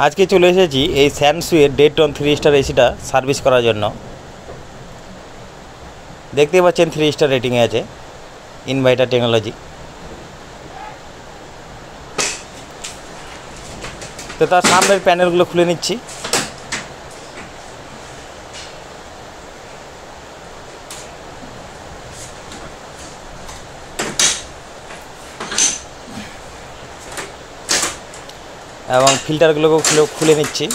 আজকে চলে এসেছি এই স্যানসুয়ের ডেটন 3 স্টার এসিটা সার্ভিস করার জন্য। দেখতে পাচ্ছেন 3 স্টার রেটিংয়ে আছে, ইনভার্টার টেকনোলজি। তো তার সামনের প্যানেলগুলো খুলে নিচ্ছি। এবং ফিল্টারগুলোকেও খুলে নিচ্ছি।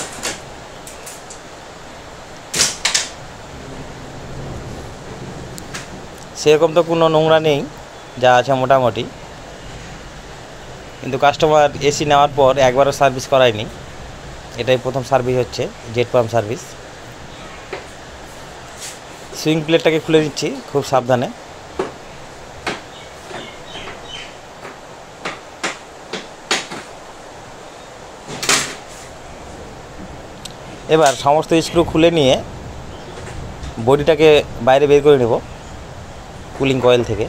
সেরকম তো কোনো নোংরা নেই, যা আছে মোটামুটি। কিন্তু কাস্টমার এসি নেওয়ার পর একবারও সার্ভিস করায়নি, এটাই প্রথম সার্ভিস হচ্ছে জেট পাম্প সার্ভিস। সুইং প্লেটটাকে খুলে নিচ্ছি খুব সাবধানে। এবার সমস্ত স্ক্রু খুলে নিয়ে বডিটাকে বাইরে বের করে নেব কুলিং কয়েল থেকে।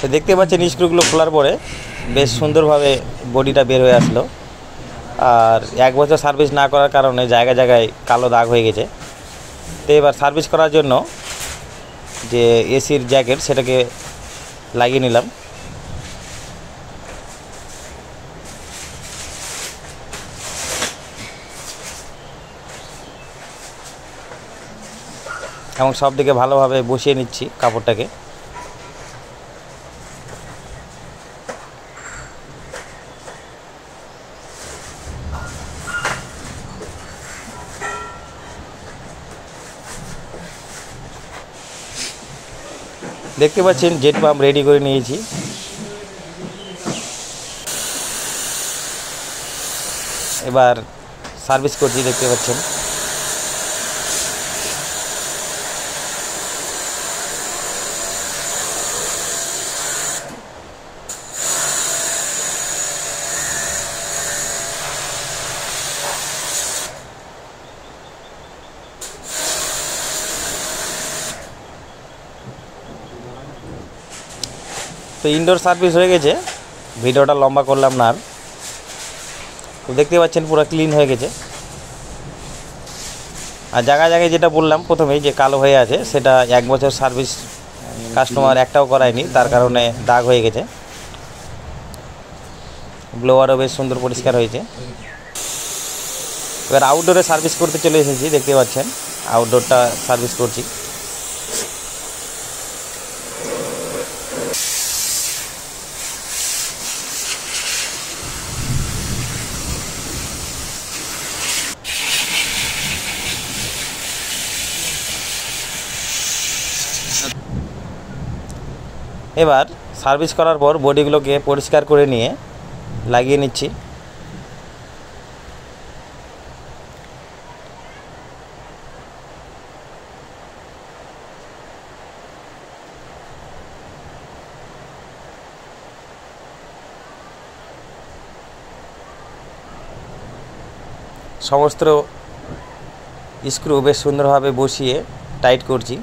তো দেখতে পাচ্ছেন স্ক্রুগুলো খোলার পরে বেশ সুন্দরভাবে বডিটা বের হয়ে আসলো। আর 1 বছর সার্ভিস না করার কারণে জায়গায় জায়গায় কালো দাগ হয়ে গেছে। তো এবার সার্ভিস করার জন্য যে এসির জ্যাকেট সেটাকে লাগিয়ে নিলাম। এবং সব দিকে ভালোভাবে বসিয়ে নিচ্ছি কাপড়টাকে। দেখতে পাচ্ছেন জেট পাম্প রেডি করে নিয়েছি। এবার সার্ভিস করছি, দেখতে পাচ্ছেন। তো ইনডোর সার্ভিস হয়ে গেছে, ভিডিওটা লম্বা করলাম না আর। তো দেখতে পাচ্ছেন পুরো ক্লিন হয়ে গেছে। আর জায়গায় জায়গায় যেটা বললাম প্রথমেই যে কালো হয়ে আছে, সেটা 1 বছর সার্ভিস কাস্টমার একটাও করায়নি, তার কারণে দাগ হয়ে গেছে। ব্লোয়ারও বেশ সুন্দর পরিষ্কার হয়েছে। এবার আউটডোরে সার্ভিস করতে চলে এসেছি, দেখতে পাচ্ছেন আউটডোরটা সার্ভিস করছি। এবার সার্ভিস করার পর বডিগুলোকে পরিষ্কার করে নিয়ে লাগিয়ে নিচ্ছি। সমস্ত স্ক্রু বেশ সুন্দরভাবে বসিয়ে টাইট করছি।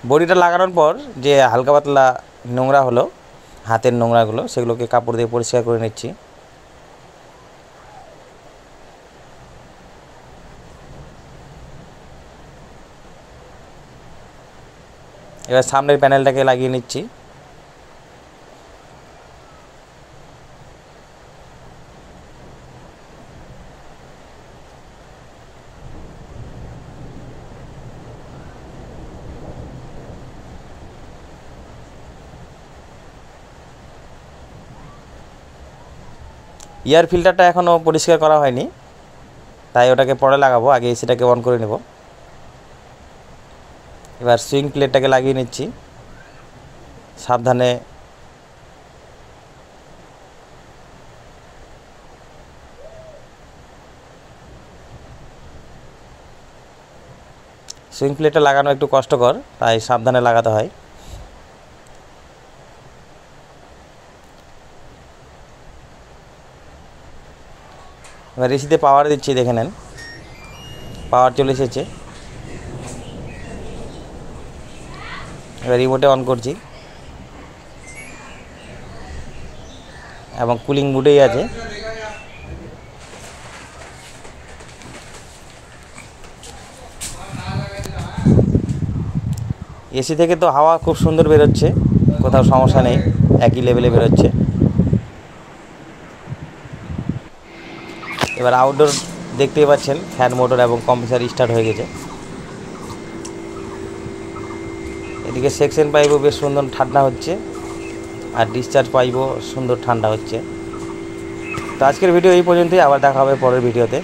বডিটা লাগানোর পর যে হালকা পাতলা নোংরা হলো, হাতের নোংরাগুলো, সেগুলোকে কাপড় দিয়ে পরিষ্কার করে নিচ্ছি। এবার সামনের প্যানেলটাকে লাগিয়ে নিচ্ছি। এয়ার ফিল্টারটা এখনও পরিষ্কার করা হয়নি, তাই ওটাকে পরে লাগাবো। আগে এসিটাকে অন করে নেব। এবার সুইং প্লেটটাকে লাগিয়ে নিচ্ছি সাবধানে। সুইং প্লেটটা লাগানো একটু কষ্টকর, তাই সাবধানে লাগাতে হয়। এবার এসিতে পাওয়ার দিচ্ছি, দেখে নেন পাওয়ার চলে এসেছে। এবার রিমোটে অন করছি এবং কুলিং মুডেই আছে। এসি থেকে তো হাওয়া খুব সুন্দর বেরোচ্ছে, কোথাও সমস্যা নেই, একই লেভেলে বেরোচ্ছে। এবার আউটডোর দেখতেই পাচ্ছেন, ফ্যান মোটর এবং কম্প্রেসার স্টার্ট হয়ে গেছে। এদিকে সেকশন পাইপও বেশ সুন্দর ঠান্ডা হচ্ছে, আর ডিসচার্জ পাইপও সুন্দর ঠান্ডা হচ্ছে। তো আজকের ভিডিও এই পর্যন্তই, আবার দেখা হবে পরের ভিডিওতে।